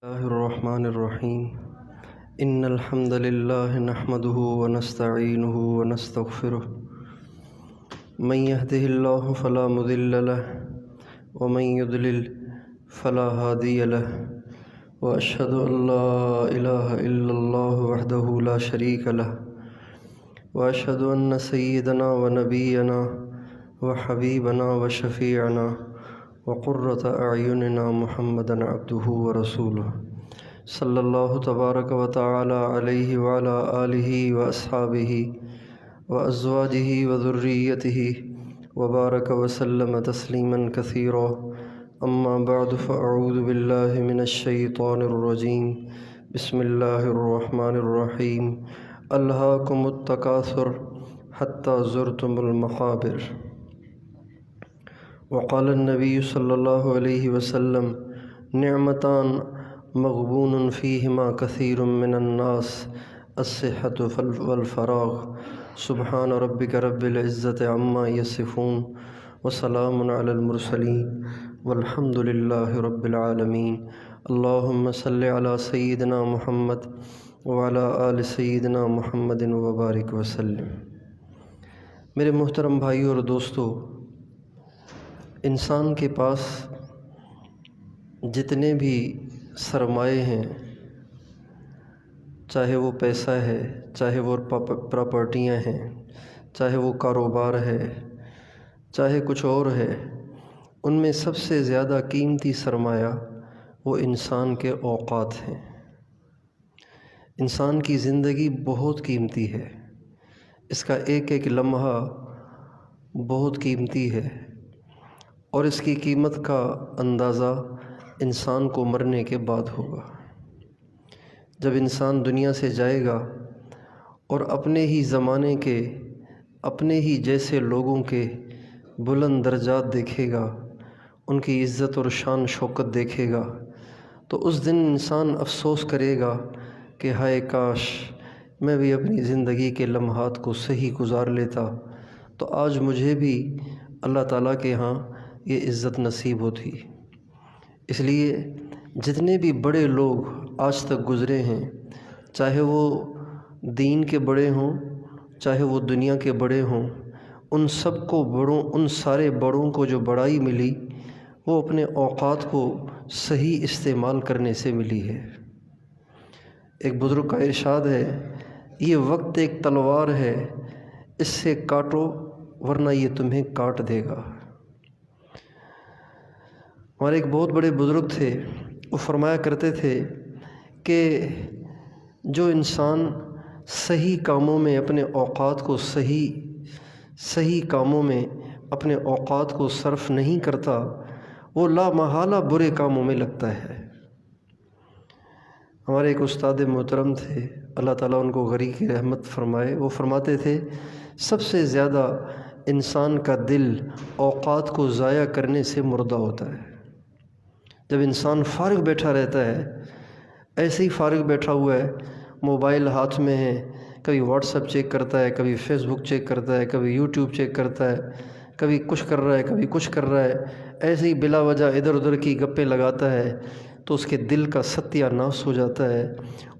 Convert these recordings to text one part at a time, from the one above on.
الله الرحمن الرحيم إن الحمد لله نحمده ونستعينه ونستغفره من يهده الله فلا مضل له ومن يضلل فلا هادي له وأشهد أن لا إله إلا الله وحده لا شريك له وأشهد أن سيدنا ونبينا وحبيبنا وشفيعنا وقرة أعيننا محمدا عبده ورسوله صلی اللہ تبارک و تعالی علیہ وعلى آلہ واصحابہ وازواجہ وذریتہ وبارک وسلم تسلیما کثیرا اما بعد فاعوذ باللہ من الشیطان الرجیم بسم اللہ الرحمن الرحیم الہاکم التکاثر حتی زرتم المقابر وقال النبی صلی اللہ علیہ وسلم نعمتان مغبون فیہما کثیر من الناس الصحة والفراغ سبحان ربک رب العزة عما یصفون وسلام علی المرسلین والحمد للہ رب العالمین اللہم صلی علی سیدنا محمد وعلی آل سیدنا محمد وبارک وسلم۔ میرے محترم بھائیو اور دوستو، انسان کے پاس جتنے بھی سرمائے ہیں، چاہے وہ پیسہ ہے، چاہے وہ پراپرٹیاں ہیں، چاہے وہ کاروبار ہے، چاہے کچھ اور ہے، ان میں سب سے زیادہ قیمتی سرمایہ وہ انسان کے اوقات ہیں۔ انسان کی زندگی بہت قیمتی ہے، اس کا ایک ایک لمحہ بہت قیمتی ہے، اور اس کی قیمت کا اندازہ انسان کو مرنے کے بعد ہوگا۔ جب انسان دنیا سے جائے گا اور اپنے ہی زمانے کے، اپنے ہی جیسے لوگوں کے بلند درجات دیکھے گا، ان کی عزت اور شان شوکت دیکھے گا، تو اس دن انسان افسوس کرے گا کہ ہائے کاش میں بھی اپنی زندگی کے لمحات کو صحیح گزار لیتا تو آج مجھے بھی اللہ تعالیٰ کے ہاں یہ عزت نصیب ہوتی۔ اس لیے جتنے بھی بڑے لوگ آج تک گزرے ہیں، چاہے وہ دین کے بڑے ہوں، چاہے وہ دنیا کے بڑے ہوں، ان سب کو ان سارے بڑوں کو جو بڑائی ملی وہ اپنے اوقات کو صحیح استعمال کرنے سے ملی ہے۔ ایک بزرگ کا ارشاد ہے، یہ وقت ایک تلوار ہے، اس سے کاٹو ورنہ یہ تمہیں کاٹ دے گا۔ ہمارے ایک بہت بڑے بزرگ تھے، وہ فرمایا کرتے تھے کہ جو انسان صحیح کاموں میں اپنے اوقات کو صحیح کاموں میں اپنے اوقات کو صرف نہیں کرتا، وہ لا محالہ برے کاموں میں لگتا ہے۔ ہمارے ایک استاد محترم تھے، اللہ تعالیٰ ان کو غریق رحمت فرمائے، وہ فرماتے تھے سب سے زیادہ انسان کا دل اوقات کو ضائع کرنے سے مردہ ہوتا ہے۔ جب انسان فارغ بیٹھا رہتا ہے، ایسے ہی فارغ بیٹھا ہوا ہے، موبائل ہاتھ میں ہے، کبھی واٹس ایپ چیک کرتا ہے، کبھی فیس بک چیک کرتا ہے، کبھی یوٹیوب چیک کرتا ہے، کبھی کچھ کر رہا ہے، کبھی کچھ کر رہا ہے، ایسے ہی بلا وجہ ادھر ادھر کی گپیں لگاتا ہے، تو اس کے دل کا ستیہ ناس ہو جاتا ہے،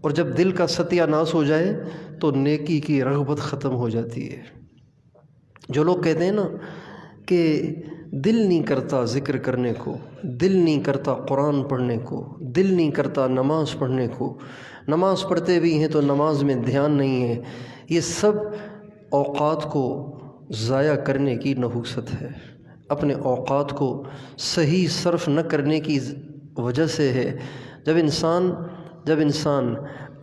اور جب دل کا ستیہ ناس ہو جائے تو نیکی کی رغبت ختم ہو جاتی ہے۔ جو لوگ کہتے ہیں نا کہ دل نہیں کرتا ذکر کرنے کو، دل نہیں کرتا قرآن پڑھنے کو، دل نہیں کرتا نماز پڑھنے کو، نماز پڑھتے بھی ہیں تو نماز میں دھیان نہیں ہے، یہ سب اوقات کو ضائع کرنے کی نحوست ہے، اپنے اوقات کو صحیح صرف نہ کرنے کی وجہ سے ہے۔ جب انسان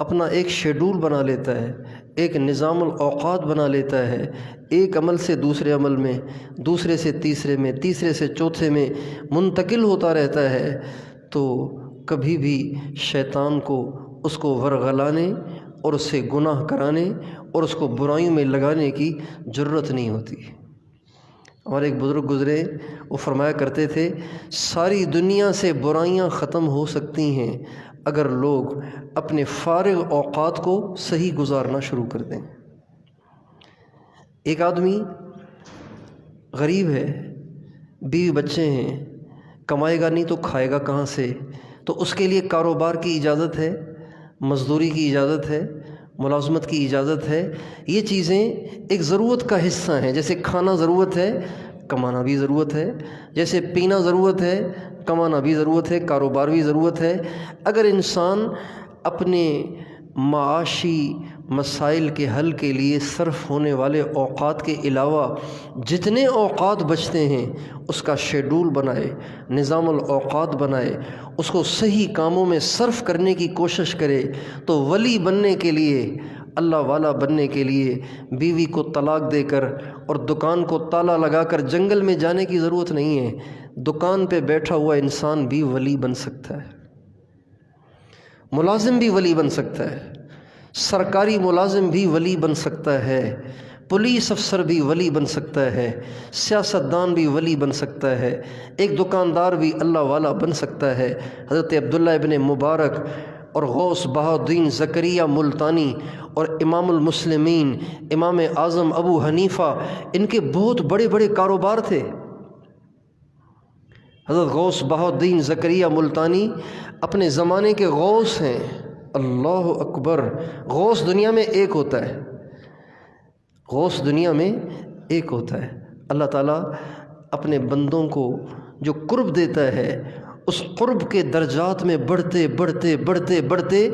اپنا ایک شیڈول بنا لیتا ہے، ایک نظام الاوقات بنا لیتا ہے، ایک عمل سے دوسرے عمل میں، دوسرے سے تیسرے میں، تیسرے سے چوتھے میں منتقل ہوتا رہتا ہے، تو کبھی بھی شیطان کو اس کو ورغلانے اور اس سے گناہ کرانے اور اس کو برائیوں میں لگانے کی جرت نہیں ہوتی۔ ہمارے ایک بزرگ گزرے، وہ فرمایا کرتے تھے ساری دنیا سے برائیاں ختم ہو سکتی ہیں اگر لوگ اپنے فارغ اوقات کو صحیح گزارنا شروع کر دیں۔ ایک آدمی غریب ہے، بیوی بچے ہیں، کمائے گا نہیں تو کھائے گا کہاں سے؟ تو اس کے لیے کاروبار کی اجازت ہے، مزدوری کی اجازت ہے، ملازمت کی اجازت ہے۔ یہ چیزیں ایک ضرورت کا حصہ ہیں۔ جیسے کھانا ضرورت ہے، کمانا بھی ضرورت ہے، جیسے پینا ضرورت ہے، کمانا بھی ضرورت ہے، کاروبار بھی ضرورت ہے۔ اگر انسان اپنے معاشی مسائل کے حل کے لیے صرف ہونے والے اوقات کے علاوہ جتنے اوقات بچتے ہیں اس کا شیڈول بنائے، نظام الاوقات بنائے، اس کو صحیح کاموں میں صرف کرنے کی کوشش کرے، تو ولی بننے کے لیے، اللہ والا بننے کے لیے بیوی کو طلاق دے کر اور دکان کو تالا لگا کر جنگل میں جانے کی ضرورت نہیں ہے۔ دکان پہ بیٹھا ہوا انسان بھی ولی بن سکتا ہے، ملازم بھی ولی بن سکتا ہے، سرکاری ملازم بھی ولی بن سکتا ہے، پولیس افسر بھی ولی بن سکتا ہے، سیاستدان بھی ولی بن سکتا ہے، ایک دکاندار بھی اللہ والا بن سکتا ہے۔ حضرت عبداللہ ابن مبارک اور غوث بہاءالدین زکریہ ملتانی اور امام المسلمین امام اعظم ابو حنیفہ، ان کے بہت بڑے بڑے کاروبار تھے۔ حضرت غوث بہاءالدین زکریہ ملتانی اپنے زمانے کے غوث ہیں۔ اللہ اکبر! غوث دنیا میں ایک ہوتا ہے، غوث دنیا میں ایک ہوتا ہے۔ اللہ تعالیٰ اپنے بندوں کو جو قرب دیتا ہے، اس قرب کے درجات میں بڑھتے بڑھتے بڑھتے بڑھتے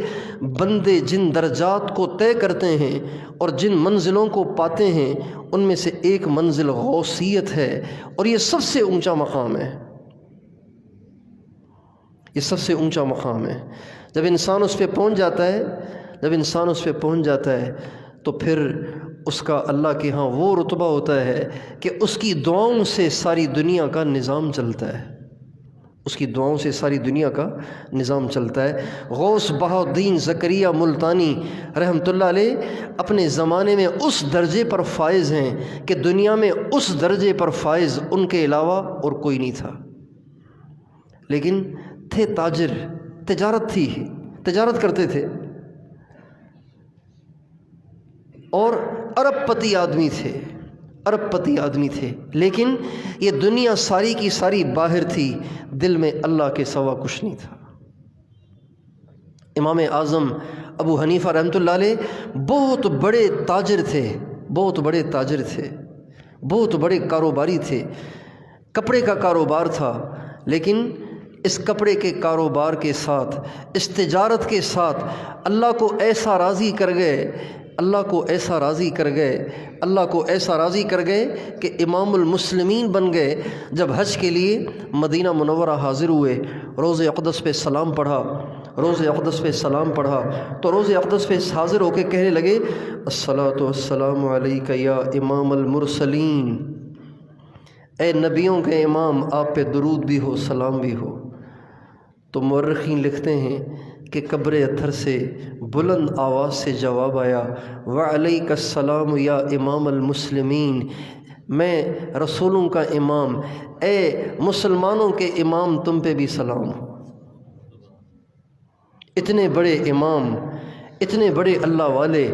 بندے جن درجات کو طے کرتے ہیں اور جن منزلوں کو پاتے ہیں، ان میں سے ایک منزل غوثیت ہے، اور یہ سب سے اونچا مقام ہے، یہ سب سے اونچا مقام ہے۔ جب انسان اس پہ پہنچ جاتا ہے، جب انسان اس پہ پہنچ جاتا ہے تو پھر اس کا اللہ کے ہاں وہ رتبہ ہوتا ہے کہ اس کی دعاؤں سے ساری دنیا کا نظام چلتا ہے، اس کی دعاؤں سے ساری دنیا کا نظام چلتا ہے۔ غوث بہاءالدین زکریہ ملتانی رحمۃ اللہ علیہ اپنے زمانے میں اس درجے پر فائز ہیں کہ دنیا میں اس درجے پر فائز ان کے علاوہ اور کوئی نہیں تھا، لیکن تھے تاجر، تجارت تھی، تجارت کرتے تھے، اور ارب پتی آدمی تھے، ارب پتی آدمی تھے، لیکن یہ دنیا ساری کی ساری باہر تھی، دل میں اللہ کے سوا کچھ نہیں تھا۔ امام اعظم ابو حنیفہ رحمۃ اللہ علیہ بہت بڑے تاجر تھے، بہت بڑے تاجر تھے، بہت بڑے کاروباری تھے، کپڑے کا کاروبار تھا، لیکن اس کپڑے کے کاروبار کے ساتھ، اس تجارت کے ساتھ اللہ کو ایسا راضی کر گئے، اللہ کو ایسا راضی کر گئے، اللہ کو ایسا راضی کر گئے کہ امام المسلمین بن گئے۔ جب حج کے لیے مدینہ منورہ حاضر ہوئے، روضہ اقدس پہ سلام پڑھا، روضہ اقدس پہ سلام پڑھا تو روضہ اقدس پہ حاضر ہو کے کہنے لگے، الصلاۃ والسلام علیک یا امام المرسلین، اے نبیوں کے امام، آپ پہ درود بھی ہو، سلام بھی ہو۔ تو مورخین لکھتے ہیں کہ قبر اطہر سے بلند آواز سے جواب آیا، وعلیک السلام یا امام المسلمین، میں رسولوں کا امام، اے مسلمانوں کے امام، تم پہ بھی سلام ہو۔ اتنے بڑے امام، اتنے بڑے اللہ والے،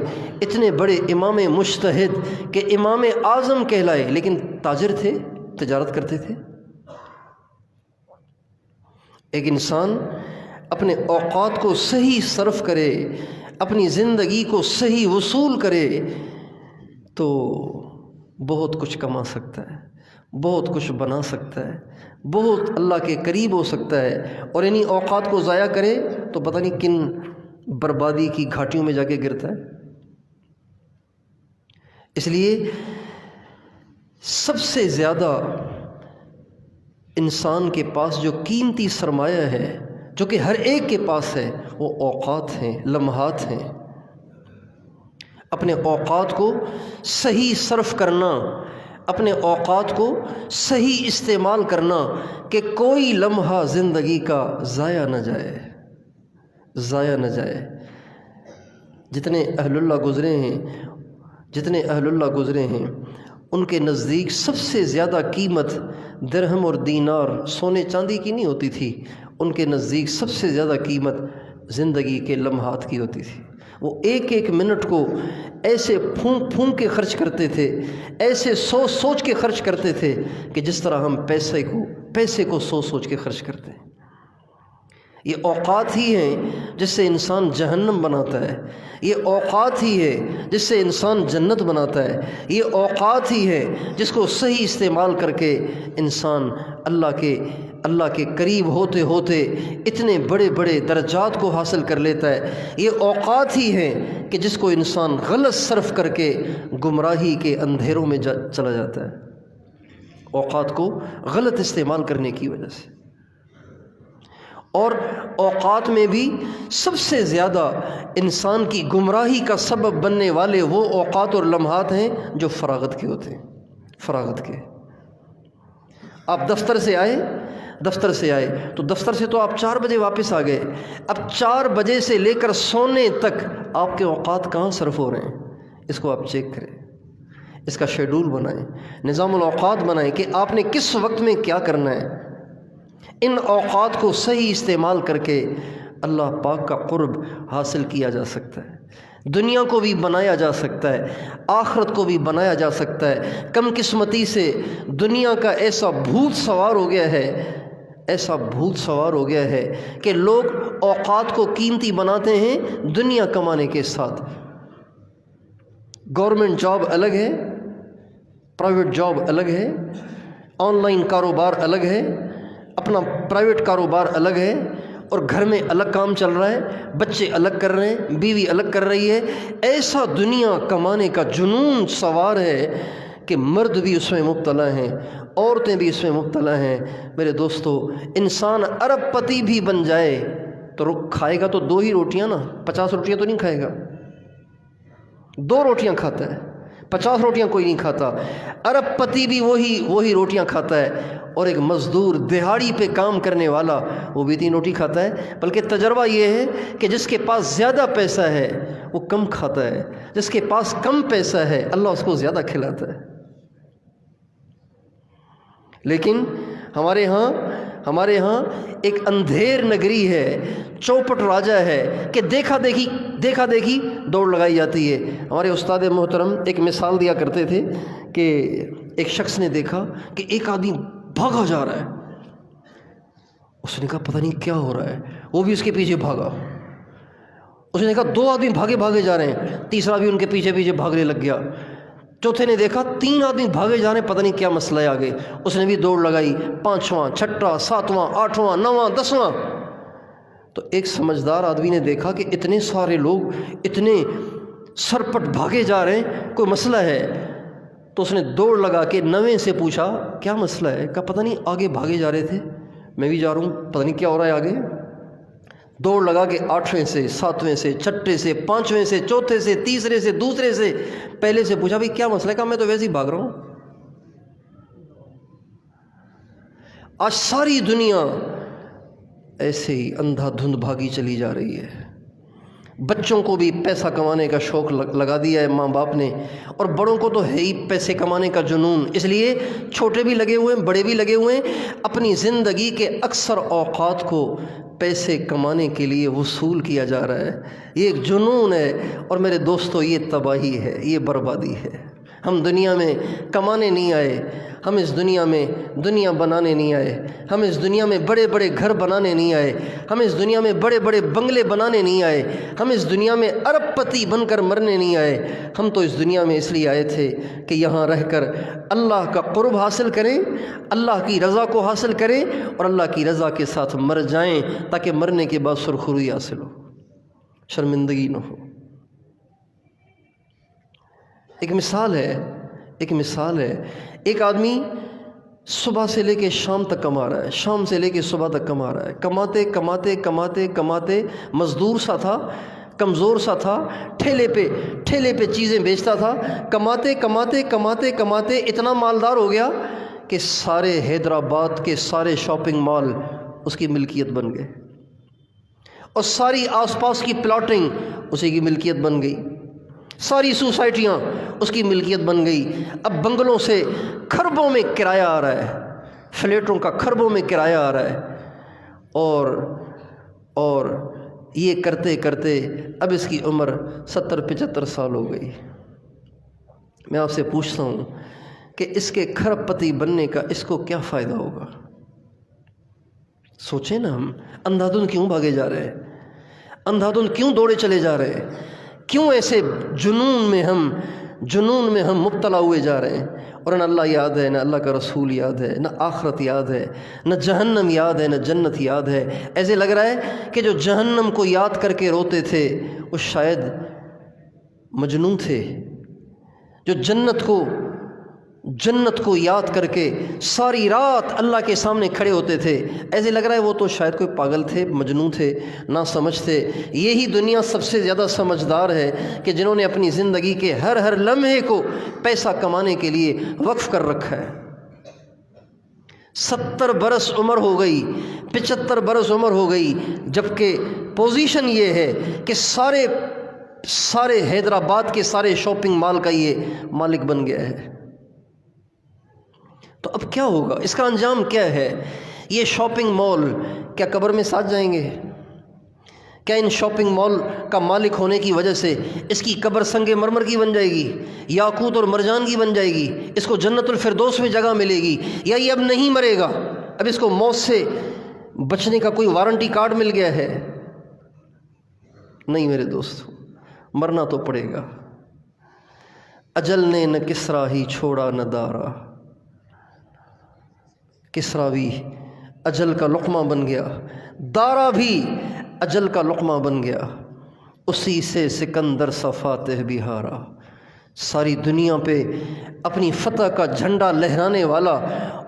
اتنے بڑے امام مجتہد کہ امام اعظم کہلائے، لیکن تاجر تھے، تجارت کرتے تھے۔ ایک انسان اپنے اوقات کو صحیح صرف کرے، اپنی زندگی کو صحیح وصول کرے تو بہت کچھ کما سکتا ہے، بہت کچھ بنا سکتا ہے، بہت اللہ کے قریب ہو سکتا ہے، اور انہی اوقات کو ضائع کرے تو پتہ نہیں کن بربادی کی گھاٹیوں میں جا کے گرتا ہے۔ اس لیے سب سے زیادہ انسان کے پاس جو قیمتی سرمایہ ہے، جو کہ ہر ایک کے پاس ہے، وہ اوقات ہیں، لمحات ہیں۔ اپنے اوقات کو صحیح صرف کرنا، اپنے اوقات کو صحیح استعمال کرنا کہ کوئی لمحہ زندگی کا ضائع نہ جائے، ضائع نہ جائے۔ جتنے اہل اللہ گزرے ہیں، جتنے اہل اللہ گزرے ہیں، ان کے نزدیک سب سے زیادہ قیمت درہم اور دینار، سونے چاندی کی نہیں ہوتی تھی، ان کے نزدیک سب سے زیادہ قیمت زندگی کے لمحات کی ہوتی تھی۔ وہ ایک ایک منٹ کو ایسے پھونک پھونک کے خرچ کرتے تھے، ایسے سوچ سوچ کے خرچ کرتے تھے کہ جس طرح ہم پیسے کو سوچ سوچ کے خرچ کرتے ہیں۔ یہ اوقات ہی ہیں جس سے انسان جہنم بناتا ہے، یہ اوقات ہی ہے جس سے انسان جنت بناتا ہے، یہ اوقات ہی ہے جس کو صحیح استعمال کر کے انسان اللہ کے قریب ہوتے ہوتے اتنے بڑے بڑے درجات کو حاصل کر لیتا ہے۔ یہ اوقات ہی ہیں کہ جس کو انسان غلط صرف کر کے گمراہی کے اندھیروں میں چلا جاتا ہے، اوقات کو غلط استعمال کرنے کی وجہ سے۔ اور اوقات میں بھی سب سے زیادہ انسان کی گمراہی کا سبب بننے والے وہ اوقات اور لمحات ہیں جو فراغت کے ہوتے ہیں، فراغت کے۔ آپ دفتر سے آئے تو دفتر سے تو آپ 4 بجے واپس آ گئے، اب 4 بجے سے لے کر سونے تک آپ کے اوقات کہاں صرف ہو رہے ہیں؟ اس کو آپ چیک کریں، اس کا شیڈول بنائیں، نظام الاوقات بنائیں کہ آپ نے کس وقت میں کیا کرنا ہے۔ ان اوقات کو صحیح استعمال کر کے اللہ پاک کا قرب حاصل کیا جا سکتا ہے، دنیا کو بھی بنایا جا سکتا ہے، آخرت کو بھی بنایا جا سکتا ہے۔ کم قسمتی سے دنیا کا ایسا بھوت سوار ہو گیا ہے کہ لوگ اوقات کو قیمتی بناتے ہیں دنیا کمانے کے ساتھ۔ گورنمنٹ جاب الگ ہے، پرائیویٹ جاب الگ ہے، آن لائن کاروبار الگ ہے، اپنا پرائیویٹ کاروبار الگ ہے، اور گھر میں الگ کام چل رہا ہے، بچے الگ کر رہے ہیں، بیوی الگ کر رہی ہے۔ ایسا دنیا کمانے کا جنون سوار ہے کہ مرد بھی اس میں مبتلا ہیں، عورتیں بھی اس میں مبتلا ہیں۔ میرے دوستو، انسان ارب پتی بھی بن جائے تو کھائے گا تو 2 ہی روٹیاں نا، 50 روٹیاں تو نہیں کھائے گا، 2 روٹیاں کھاتا ہے، 50 روٹیاں کوئی نہیں کھاتا۔ ارب پتی بھی وہی روٹیاں کھاتا ہے، اور ایک مزدور دہاڑی پہ کام کرنے والا وہ بھی 3 روٹی کھاتا ہے۔ بلکہ تجربہ یہ ہے کہ جس کے پاس زیادہ پیسہ ہے وہ کم کھاتا ہے، جس کے پاس کم پیسہ ہے اللہ اس کو زیادہ کھلاتا ہے۔ لیکن ہمارے ہاں ایک اندھیر نگری ہے، چوپٹ راجہ ہے کہ دیکھا دیکھی دوڑ لگائی جاتی ہے۔ ہمارے استاد محترم ایک مثال دیا کرتے تھے کہ ایک شخص نے دیکھا کہ ایک آدمی بھاگا جا رہا ہے، اس نے کہا پتہ نہیں کیا ہو رہا ہے، وہ بھی اس کے پیچھے بھاگا۔ اس نے کہا 2 آدمی بھاگے جا رہے ہیں، تیسرا بھی ان کے پیچھے بھاگنے لگ گیا۔ چوتھے نے دیکھا 3 آدمی بھاگے جا رہے ہیں، پتہ نہیں کیا مسئلہ ہے آگے، اس نے بھی دوڑ لگائی، 5واں 6واں 7واں 8واں 9واں 10واں۔ تو ایک سمجھدار آدمی نے دیکھا کہ اتنے سارے لوگ اتنے سرپٹ بھاگے جا رہے ہیں، کوئی مسئلہ ہے۔ تو اس نے دوڑ لگا کے 9ویں سے پوچھا کیا مسئلہ ہے؟ کہا پتہ نہیں آگے بھاگے جا رہے تھے، میں بھی جا رہا ہوں، پتہ نہیں کیا ہو رہا ہے آگے۔ دوڑ لگا کے 8ویں سے 7ویں سے 6ٹھے سے 5ویں سے 4تھے سے تیسرے سے دوسرے سے پہلے سے پوچھا بھئی کیا مسئلہ ہے؟ کہا میں تو ویسے ہی بھاگ رہا ہوں۔ آج ساری دنیا ایسے ہی اندھا دھند بھاگی چلی جا رہی ہے۔ بچوں کو بھی پیسہ کمانے کا شوق لگا دیا ہے ماں باپ نے، اور بڑوں کو تو ہے ہی پیسے کمانے کا جنون، اس لیے چھوٹے بھی لگے ہوئے ہیں بڑے بھی لگے ہوئے ہیں، اپنی زندگی کے اکثر اوقات کو پیسے کمانے کے لیے وصول کیا جا رہا ہے۔ یہ ایک جنون ہے، اور میرے دوستو یہ تباہی ہے، یہ بربادی ہے۔ ہم دنیا میں کمانے نہیں آئے، ہم اس دنیا میں دنیا بنانے نہیں آئے، ہم اس دنیا میں بڑے بڑے گھر بنانے نہیں آئے، ہم اس دنیا میں بڑے بڑے بنگلے بنانے نہیں آئے، ہم اس دنیا میں ارب پتی بن کر مرنے نہیں آئے۔ ہم تو اس دنیا میں اس لیے آئے تھے کہ یہاں رہ کر اللہ کا قرب حاصل کریں، اللہ کی رضا کو حاصل کریں، اور اللہ کی رضا کے ساتھ مر جائیں، تاکہ مرنے کے بعد سرخروئی حاصل ہو، شرمندگی نہ ہو۔ ایک مثال ہے، ایک آدمی صبح سے لے کے شام تک کما رہا ہے، شام سے لے کے صبح تک کما رہا ہے، کماتے مزدور سا تھا، کمزور سا تھا، ٹھیلے پہ چیزیں بیچتا تھا، کماتے اتنا مالدار ہو گیا کہ سارے حیدرآباد کے سارے شاپنگ مال اس کی ملکیت بن گئے، اور ساری آس پاس کی پلاٹنگ اسی کی ملکیت بن گئی، ساری سوسائٹیاں اس کی ملکیت بن گئی۔ اب بنگلوں سے کھربوں میں کرایہ آ رہا ہے، فلیٹوں کا کھربوں میں کرایہ آ رہا ہے، اور یہ کرتے اب اس کی عمر 70-75 سال ہو گئی۔ میں آپ سے پوچھتا ہوں کہ اس کے کھرب پتی بننے کا اس کو کیا فائدہ ہوگا؟ سوچیں نا، ہم اندھادھند کیوں بھاگے جا رہے ہیں؟ اندھادھند کیوں دوڑے چلے جا رہے ہیں؟ کیوں ایسے جنون میں ہم مبتلا ہوئے جا رہے ہیں؟ اور نہ اللہ یاد ہے، نہ اللہ کا رسول یاد ہے، نہ آخرت یاد ہے، نہ جہنم یاد ہے، نہ جنت یاد ہے۔ ایسے لگ رہا ہے کہ جو جہنم کو یاد کر کے روتے تھے وہ شاید مجنون تھے، جو جنت کو یاد کر کے ساری رات اللہ کے سامنے کھڑے ہوتے تھے، ایسے لگ رہا ہے وہ تو شاید کوئی پاگل تھے، مجنون تھے، نہ سمجھ تھے۔ یہی دنیا سب سے زیادہ سمجھدار ہے کہ جنہوں نے اپنی زندگی کے ہر لمحے کو پیسہ کمانے کے لیے وقف کر رکھا ہے۔ 70 برس عمر ہو گئی، 75 برس عمر ہو گئی، جبکہ پوزیشن یہ ہے کہ سارے حیدرآباد کے سارے شاپنگ مال کا یہ مالک بن گیا ہے۔ تو اب کیا ہوگا؟ اس کا انجام کیا ہے؟ یہ شاپنگ مال کیا قبر میں ساتھ جائیں گے؟ کیا ان شاپنگ مال کا مالک ہونے کی وجہ سے اس کی قبر سنگ مرمر کی بن جائے گی، یاقوت اور مرجان کی بن جائے گی، اس کو جنت الفردوس میں جگہ ملے گی؟ یا یہ اب نہیں مرے گا، اب اس کو موت سے بچنے کا کوئی وارنٹی کارڈ مل گیا ہے؟ نہیں میرے دوستو، مرنا تو پڑے گا۔ اجل نے نہ کسرا ہی چھوڑا نہ دارا، کسرا بھی اجل کا لقمہ بن گیا، دارا بھی اجل کا لقمہ بن گیا، اسی سے سکندر سا فاتح بھی ہارا۔ ساری دنیا پہ اپنی فتح کا جھنڈا لہرانے والا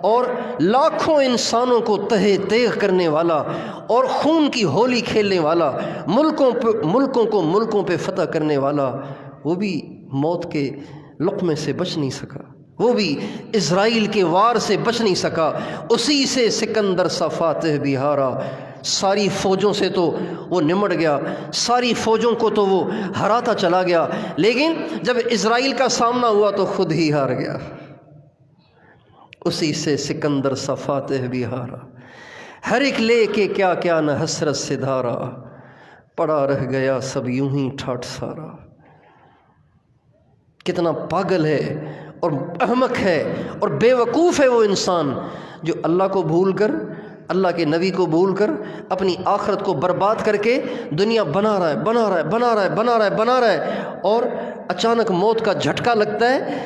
اور لاکھوں انسانوں کو تہہ تیغ کرنے والا اور خون کی ہولی کھیلنے والا، ملکوں پہ فتح کرنے والا، وہ بھی موت کے لقمے سے بچ نہیں سکا، وہ بھی اسرائیل کے وار سے بچ نہیں سکا، اسی سے سکندر سا فاتح بھی ہارا۔ ساری فوجوں سے تو وہ نمٹ گیا، ساری فوجوں کو تو وہ ہراتا چلا گیا، لیکن جب اسرائیل کا سامنا ہوا تو خود ہی ہار گیا۔ اسی سے سکندر سا فاتح بھی ہارا، ہر ایک لے کے کیا کیا نہ حسرت سے دھارا، پڑا رہ گیا سب یوں ہی ٹھاٹھ سارا۔ کتنا پاگل ہے اور احمق ہے اور بے وقوف ہے وہ انسان جو اللہ کو بھول کر، اللہ کے نبی کو بھول کر، اپنی آخرت کو برباد کر کے دنیا بنا رہا ہے اور اچانک موت کا جھٹکا لگتا ہے،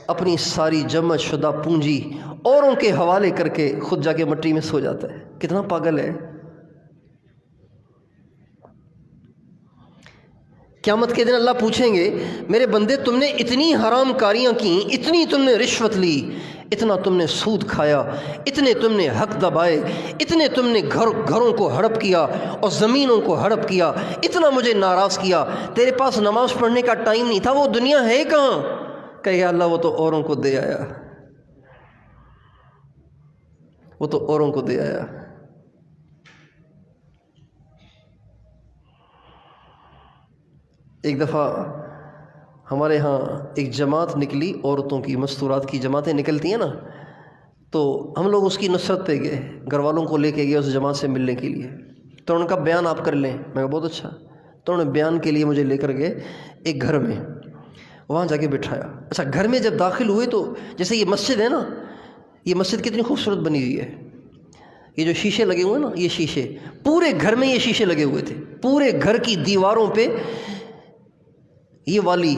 اپنی ساری جمع شدہ پونجی اوروں کے حوالے کر کے خود جا کے مٹی میں سو جاتا ہے۔ کتنا پاگل ہے۔ قیامت کے دن اللہ پوچھیں گے، میرے بندے تم نے اتنی حرام کاریاں کی، اتنی تم نے رشوت لی، اتنا تم نے سود کھایا، اتنے تم نے حق دبائے، اتنے تم نے گھروں کو ہڑپ کیا اور زمینوں کو ہڑپ کیا، اتنا مجھے ناراض کیا، تیرے پاس نماز پڑھنے کا ٹائم نہیں تھا، وہ دنیا ہے کہاں؟ کہ یا اللہ وہ تو اوروں کو دے آیا، وہ تو اوروں کو دے آیا۔ ایک دفعہ ہمارے ہاں ایک جماعت نکلی، عورتوں کی مستورات کی جماعتیں نکلتی ہیں نا، تو ہم لوگ اس کی نصرت پہ گئے، گھر والوں کو لے کے گئے اس جماعت سے ملنے کے لیے۔ تو انہوں نے کہا بیان آپ کر لیں، میں کہا بہت اچھا۔ تو انہوں نے بیان کے لیے مجھے لے کر گئے ایک گھر میں، وہاں جا کے بٹھایا۔ اچھا گھر میں جب داخل ہوئے تو جیسے یہ مسجد ہے نا، یہ مسجد کتنی خوبصورت بنی ہوئی ہے، یہ جو شیشے لگے ہوئے ہیں نا، یہ شیشے پورے گھر میں یہ شیشے لگے ہوئے تھے، پورے گھر کی دیواروں پہ یہ والی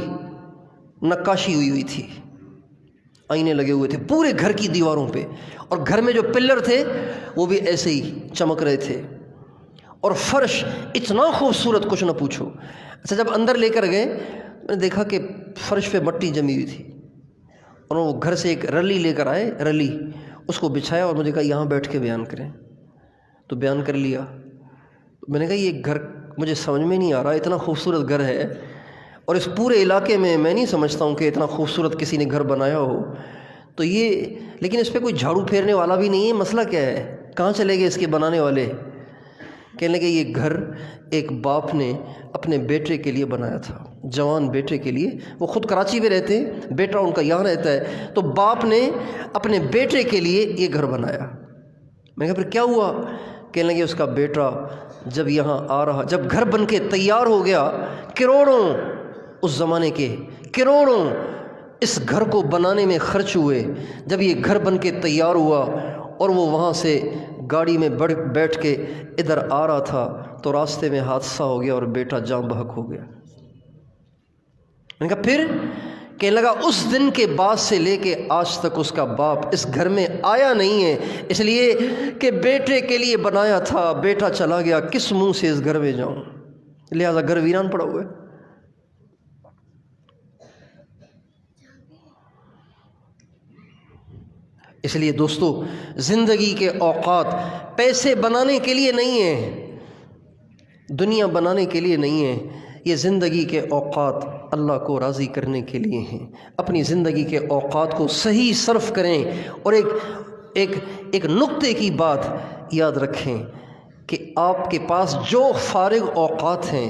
نقاشی ہوئی تھی، آئینے لگے ہوئے تھے پورے گھر کی دیواروں پہ، اور گھر میں جو پلر تھے وہ بھی ایسے ہی چمک رہے تھے، اور فرش اتنا خوبصورت کچھ نہ پوچھو۔ اچھا جب اندر لے کر گئے، میں نے دیکھا کہ فرش پہ مٹی جمی ہوئی تھی، اور وہ گھر سے ایک رلی لے کر آئے، رلی اس کو بچھایا اور مجھے کہا یہاں بیٹھ کے بیان کریں۔ تو بیان کر لیا۔ میں نے کہا یہ گھر مجھے سمجھ میں نہیں آ رہا، اتنا خوبصورت گھر ہے اور اس پورے علاقے میں نہیں سمجھتا ہوں کہ اتنا خوبصورت کسی نے گھر بنایا ہو، تو یہ لیکن اس پہ کوئی جھاڑو پھیرنے والا بھی نہیں ہے، مسئلہ کیا ہے، کہاں چلے گئے اس کے بنانے والے؟ کہنے لگے یہ گھر ایک باپ نے اپنے بیٹے کے لیے بنایا تھا، جوان بیٹے کے لیے، وہ خود کراچی میں رہتے ہیں، بیٹا ان کا یہاں رہتا ہے، تو باپ نے اپنے بیٹے کے لیے یہ گھر بنایا۔ میں نے کہا پھر کیا ہوا؟ کہنے لگے اس کا بیٹا جب یہاں آ رہا، جب گھر بن کے تیار ہو گیا، کروڑوں اس زمانے کے کروڑوں اس گھر کو بنانے میں خرچ ہوئے، جب یہ گھر بن کے تیار ہوا اور وہ وہاں سے گاڑی میں بیٹھ کے ادھر آ رہا تھا تو راستے میں حادثہ ہو گیا اور بیٹا جاں بحق ہو گیا۔ میں نے کہا پھر؟ کہنے لگا اس دن کے بعد سے لے کے آج تک اس کا باپ اس گھر میں آیا نہیں ہے، اس لیے کہ بیٹے کے لیے بنایا تھا، بیٹا چلا گیا، کس منہ سے اس گھر میں جاؤں، لہذا گھر ویران پڑا ہوا ہے۔ اس لیے دوستو، زندگی کے اوقات پیسے بنانے کے لیے نہیں ہیں، دنیا بنانے کے لیے نہیں ہیں، یہ زندگی کے اوقات اللہ کو راضی کرنے کے لیے ہیں۔ اپنی زندگی کے اوقات کو صحیح صرف کریں، اور ایک نقطے کی بات یاد رکھیں کہ آپ کے پاس جو فارغ اوقات ہیں،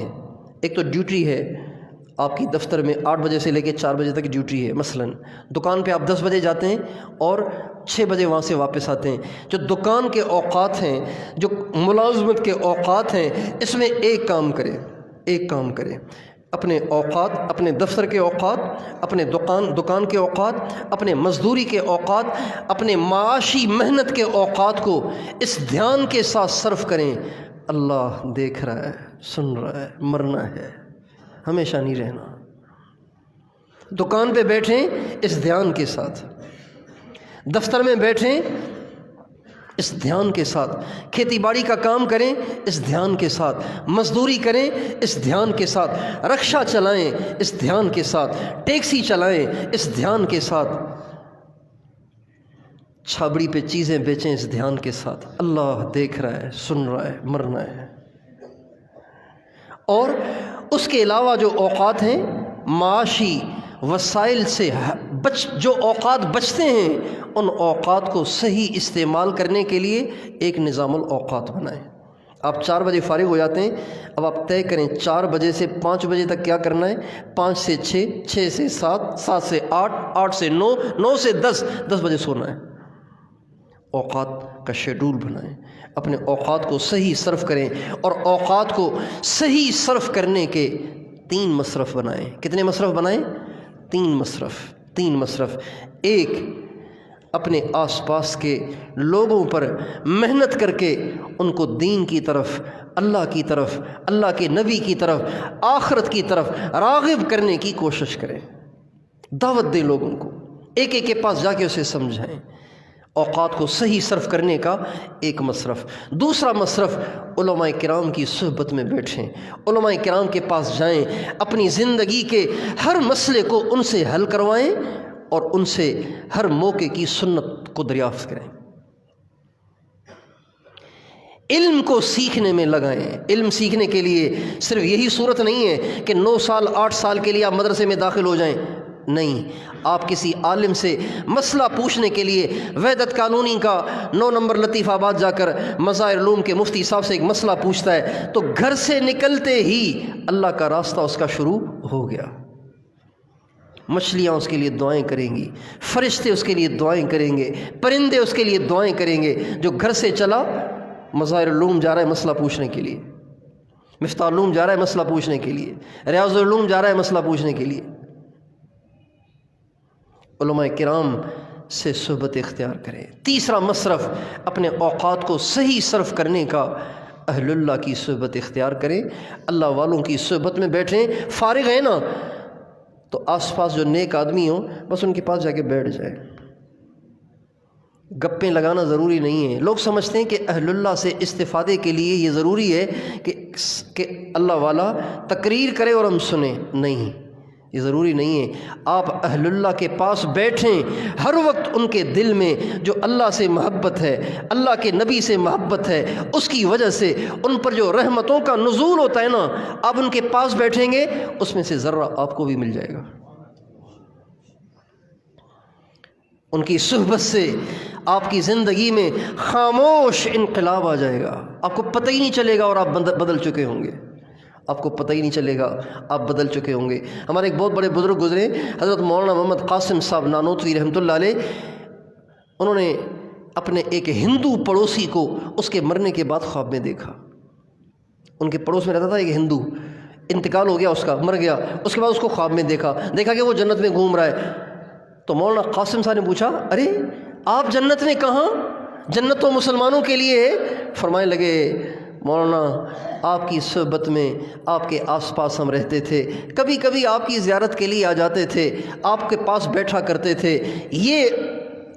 ایک تو ڈیوٹی ہے آپ کی دفتر میں 8 بجے سے لے کے 4 بجے تک ڈیوٹی ہے، مثلا دکان پہ آپ 10 بجے جاتے ہیں اور 6 بجے وہاں سے واپس آتے ہیں، جو دکان کے اوقات ہیں، جو ملازمت کے اوقات ہیں، اس میں ایک کام کریں، اپنے اوقات، اپنے دفتر کے اوقات، اپنے دکان کے اوقات، اپنے مزدوری کے اوقات، اپنے معاشی محنت کے اوقات کو اس دھیان کے ساتھ صرف کریں، اللہ دیکھ رہا ہے، سن رہا ہے، مرنا ہے، ہمیشہ نہیں رہنا۔ دکان پہ بیٹھیں اس دھیان کے ساتھ، دفتر میں بیٹھیں اس دھیان کے ساتھ، کھیتی باڑی کا کام کریں اس دھیان کے ساتھ، مزدوری کریں اس دھیان کے ساتھ، رکشہ چلائیں اس دھیان کے ساتھ، ٹیکسی چلائیں اس دھیان کے ساتھ، چھابڑی پہ چیزیں بیچیں اس دھیان کے ساتھ، اللہ دیکھ رہا ہے، سن رہا ہے، مرنا ہے۔ اور اس کے علاوہ جو اوقات ہیں، معاشی وسائل سے جو اوقات بچتے ہیں، ان اوقات کو صحیح استعمال کرنے کے لیے ایک نظام الاوقات بنائیں۔ آپ 4 بجے فارغ ہو جاتے ہیں، اب آپ طے کریں 4 بجے سے 5 بجے تک کیا کرنا ہے، 5 سے 6، 6 سے 7، 7 سے 8، 8 سے 9، 9 سے 10، 10 بجے سونا ہے۔ اوقات کا شیڈول بنائیں، اپنے اوقات کو صحیح صرف کریں، اور اوقات کو صحیح صرف کرنے کے 3 مصرف بنائیں۔ کتنے مصرف بنائیں؟ 3 مصرف۔ ایک، اپنے آس پاس کے لوگوں پر محنت کر کے ان کو دین کی طرف، اللہ کی طرف، اللہ کے نبی کی طرف، آخرت کی طرف راغب کرنے کی کوشش کریں، دعوت دیں لوگوں کو، ایک ایک کے پاس جا کے اسے سمجھائیں۔ اوقات کو صحیح صرف کرنے کا ایک مصرف۔ دوسرا مصرف، علماء کرام کی صحبت میں بیٹھیں، علماء کرام کے پاس جائیں، اپنی زندگی کے ہر مسئلے کو ان سے حل کروائیں اور ان سے ہر موقع کی سنت کو دریافت کریں۔ علم کو سیکھنے میں لگائیں۔ علم سیکھنے کے لیے صرف یہی صورت نہیں ہے کہ 9 سال 8 سال کے لیے آپ مدرسے میں داخل ہو جائیں، نہیں، آپ کسی عالم سے مسئلہ پوچھنے کے لیے وحدت قانونی کا 9 نمبر لطیف آباد جا کر مظاہر علوم کے مفتی صاحب سے ایک مسئلہ پوچھتا ہے تو گھر سے نکلتے ہی اللہ کا راستہ اس کا شروع ہو گیا۔ مچھلیاں اس کے لیے دعائیں کریں گی، فرشتے اس کے لیے دعائیں کریں گے، پرندے اس کے لیے دعائیں کریں گے۔ جو گھر سے چلا مظاہر علوم جا رہا ہے مسئلہ پوچھنے کے لیے، مفتاح علوم جا رہا ہے مسئلہ پوچھنے کے لیے، ریاض العلوم جا رہا ہے مسئلہ پوچھنے کے لیے، علماء کرام سے صحبت اختیار کریں۔ تیسرا مصرف، اپنے اوقات کو صحیح صرف کرنے کا اہل اللہ کی صحبت اختیار کریں، اللہ والوں کی صحبت میں بیٹھیں۔ فارغ ہیں نا تو آس پاس جو نیک آدمی ہوں بس ان کے پاس جا کے بیٹھ جائیں۔ گپیں لگانا ضروری نہیں ہے۔ لوگ سمجھتے ہیں کہ اہل اللہ سے استفادے کے لیے یہ ضروری ہے کہ اللہ والا تقریر کرے اور ہم سنیں، نہیں، یہ ضروری نہیں ہے۔ آپ اہل اللہ کے پاس بیٹھیں، ہر وقت ان کے دل میں جو اللہ سے محبت ہے، اللہ کے نبی سے محبت ہے، اس کی وجہ سے ان پر جو رحمتوں کا نزول ہوتا ہے نا، آپ ان کے پاس بیٹھیں گے اس میں سے ذرہ آپ کو بھی مل جائے گا۔ ان کی صحبت سے آپ کی زندگی میں خاموش انقلاب آ جائے گا، آپ کو پتہ ہی نہیں چلے گا اور آپ بدل چکے ہوں گے، آپ کو پتہ ہی نہیں چلے گا آپ بدل چکے ہوں گے۔ ہمارے ایک بہت بڑے بزرگ گزرے، حضرت مولانا محمد قاسم صاحب نانوتوی رحمۃ اللہ علیہ، انہوں نے اپنے ایک ہندو پڑوسی کو اس کے مرنے کے بعد خواب میں دیکھا۔ ان کے پڑوس میں رہتا تھا ایک ہندو، انتقال ہو گیا اس کا، مر گیا، اس کے بعد اس کو خواب میں دیکھا کہ وہ جنت میں گھوم رہا ہے۔ تو مولانا قاسم صاحب نے پوچھا، ارے آپ جنت میں کہاں؟ جنت تو مسلمانوں کے لیے ہے۔ فرمانے لگے مولانا آپ کی صحبت میں آپ کے آس پاس ہم رہتے تھے، کبھی کبھی آپ کی زیارت کے لیے آ جاتے تھے، آپ کے پاس بیٹھا کرتے تھے، یہ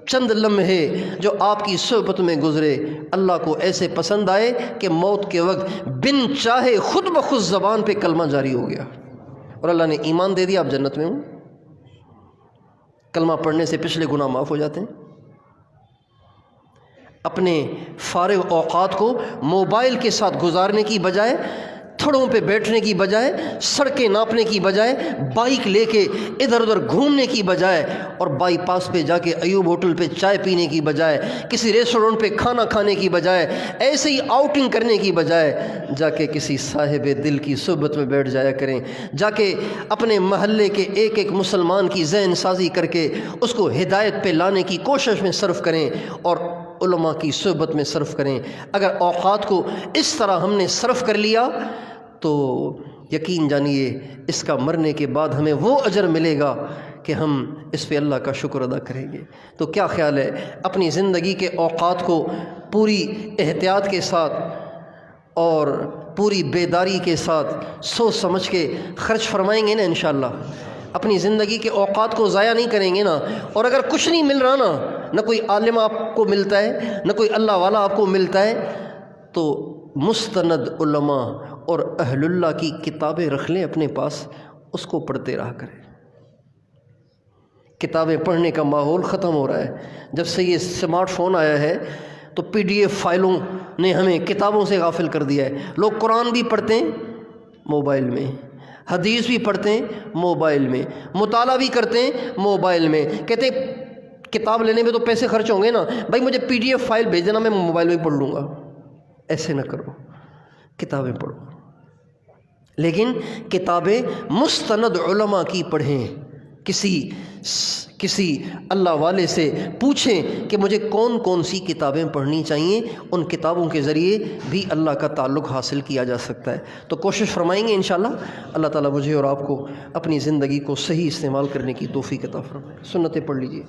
چند لمحے جو آپ کی صحبت میں گزرے اللہ کو ایسے پسند آئے کہ موت کے وقت بن چاہے خود بخود زبان پہ کلمہ جاری ہو گیا اور اللہ نے ایمان دے دیا، آپ جنت میں ہوں۔ کلمہ پڑھنے سے پچھلے گناہ معاف ہو جاتے ہیں۔ اپنے فارغ اوقات کو موبائل کے ساتھ گزارنے کی بجائے، تھڑوں پہ بیٹھنے کی بجائے، سڑکیں ناپنے کی بجائے، بائک لے کے ادھر ادھر گھومنے کی بجائے اور بائی پاس پہ جا کے ایوب ہوٹل پہ چائے پینے کی بجائے، کسی ریسٹورنٹ پہ کھانا کھانے کی بجائے، ایسے ہی آؤٹنگ کرنے کی بجائے جا کے کسی صاحب دل کی صحبت میں بیٹھ جایا کریں، جا کے اپنے محلے کے ایک ایک مسلمان کی ذہن سازی کر کے اس کو ہدایت پہ لانے کی کوشش میں صرف کریں اور علماء کی صحبت میں صرف کریں۔ اگر اوقات کو اس طرح ہم نے صرف کر لیا تو یقین جانیے اس کا مرنے کے بعد ہمیں وہ اجر ملے گا کہ ہم اس پہ اللہ کا شکر ادا کریں گے۔ تو کیا خیال ہے اپنی زندگی کے اوقات کو پوری احتیاط کے ساتھ اور پوری بیداری کے ساتھ سوچ سمجھ کے خرچ فرمائیں گے نا انشاءاللہ؟ اپنی زندگی کے اوقات کو ضائع نہیں کریں گے نا؟ اور اگر کچھ نہیں مل رہا نا، نہ کوئی عالم آپ کو ملتا ہے، نہ کوئی اللہ والا آپ کو ملتا ہے، تو مستند علماء اور اہل اللہ کی کتابیں رکھ لیں اپنے پاس، اس کو پڑھتے رہا کریں۔ کتابیں پڑھنے کا ماحول ختم ہو رہا ہے۔ جب سے یہ اسمارٹ فون آیا ہے تو PDF فائلوں نے ہمیں کتابوں سے غافل کر دیا ہے۔ لوگ قرآن بھی پڑھتے ہیں موبائل میں، حدیث بھی پڑھتے ہیں موبائل میں، مطالعہ بھی کرتے ہیں موبائل میں، کہتے ہیں کتاب لینے میں تو پیسے خرچ ہوں گے نا، بھائی مجھے PDF فائل بھیج دینا، میں موبائل میں پڑھ لوں گا۔ ایسے نہ کرو، کتابیں پڑھو، لیکن کتابیں مستند علماء کی پڑھیں۔ کسی اللہ والے سے پوچھیں کہ مجھے کون کون سی کتابیں پڑھنی چاہیے، ان کتابوں کے ذریعے بھی اللہ کا تعلق حاصل کیا جا سکتا ہے۔ تو کوشش فرمائیں گے انشاءاللہ، اللہ تعالیٰ مجھے اور آپ کو اپنی زندگی کو صحیح استعمال کرنے کی توفیق عطا فرمائے۔ سنتیں پڑھ لیجیے۔